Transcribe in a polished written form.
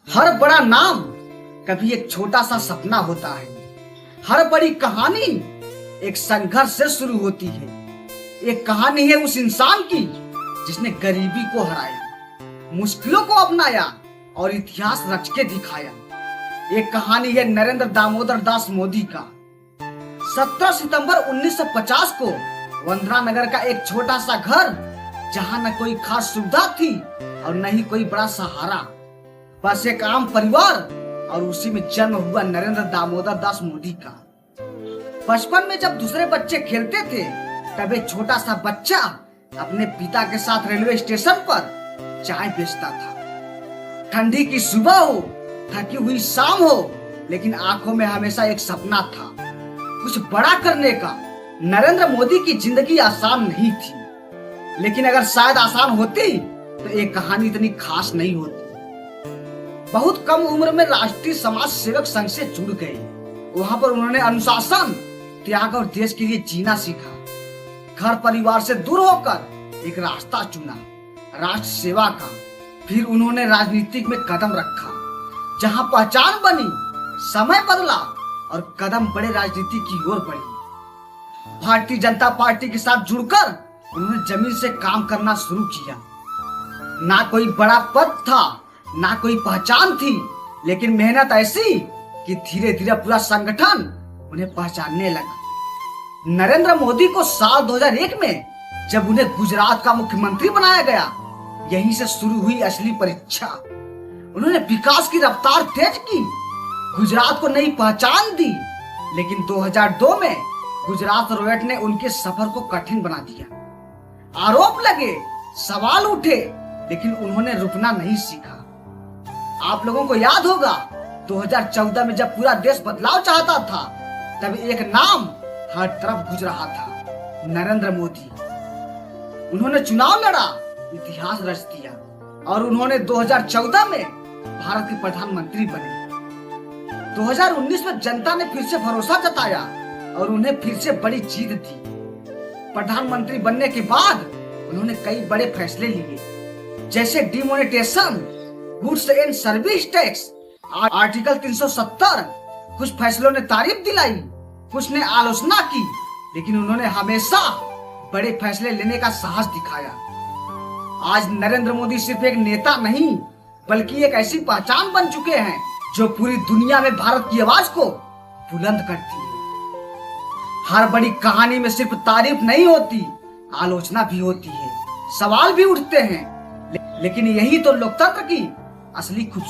हर बड़ा नाम कभी एक छोटा सा सपना होता है। हर बड़ी कहानी एक संघर्ष से शुरू होती है। एक कहानी है उस इंसान की जिसने गरीबी को हराया, मुश्किलों को अपनाया और इतिहास रच के दिखाया। एक कहानी है नरेंद्र दामोदर दास मोदी का। 17 सितंबर 1950 को वंदना नगर का एक छोटा सा घर, जहां न कोई खास सुविधा थी और न ही कोई बड़ा सहारा, बस एक आम परिवार, और उसी में जन्म हुआ नरेंद्र दामोदर दास मोदी का। बचपन में जब दूसरे बच्चे खेलते थे, तब एक छोटा सा बच्चा अपने पिता के साथ रेलवे स्टेशन पर चाय बेचता था। ठंडी की सुबह हो, थकी हुई शाम हो, लेकिन आंखों में हमेशा एक सपना था, कुछ बड़ा करने का। नरेंद्र मोदी की जिंदगी आसान नहीं थी, लेकिन अगर शायद आसान होती तो एक कहानी इतनी खास नहीं होती। बहुत कम उम्र में राष्ट्रीय समाज सेवक संघ से जुड़ गए। वहां पर उन्होंने अनुशासन, त्याग और देश के लिए जीना सीखा। घर परिवार से दूर होकर एक रास्ता चुना, राष्ट्र सेवा का। फिर उन्होंने राजनीति में कदम रखा, जहां पहचान बनी, समय बदला और कदम बड़े राजनीति की ओर बढ़ी। भारतीय जनता पार्टी के साथ जुड़कर उन्होंने जमीन से काम करना शुरू किया। ना कोई बड़ा पद था, ना कोई पहचान थी, लेकिन मेहनत ऐसी कि धीरे धीरे पूरा संगठन उन्हें पहचानने लगा। नरेंद्र मोदी को साल 2001 में जब उन्हें गुजरात का मुख्यमंत्री बनाया गया, यहीं से शुरू हुई असली परीक्षा। उन्होंने विकास की रफ्तार तेज की, गुजरात को नई पहचान दी, लेकिन 2002 में गुजरात रोयट ने उनके सफर को कठिन बना दिया। आरोप लगे, सवाल उठे, लेकिन उन्होंने रुकना नहीं सीखा। आप लोगों को याद होगा 2014 में जब पूरा देश बदलाव चाहता था, तब एक नाम हर तरफ गूंज रहा था, नरेंद्र मोदी। उन्होंने चुनाव लड़ा, इतिहास रच दिया और उन्होंने 2014 में भारत के प्रधानमंत्री बने। 2019 में जनता ने फिर से भरोसा जताया और उन्हें फिर से बड़ी जीत दी। प्रधानमंत्री बनने के बाद उन्होंने कई बड़े फैसले लिए, जैसे demonetisation, goods and service tax, article 370। कुछ फैसलों ने तारीफ दिलाई, कुछ ने आलोचना की, लेकिन उन्होंने हमेशा बड़े फैसले लेने का साहस दिखाया। आज नरेंद्र मोदी सिर्फ एक नेता नहीं, बल्कि एक ऐसी पहचान बन चुके हैं जो पूरी दुनिया में भारत की आवाज को बुलंद करती है। हर बड़ी कहानी में सिर्फ तारीफ नहीं होती, आलोचना भी होती है, सवाल भी उठते हैं, लेकिन यही तो लोकतंत्र की असली खूबसूरती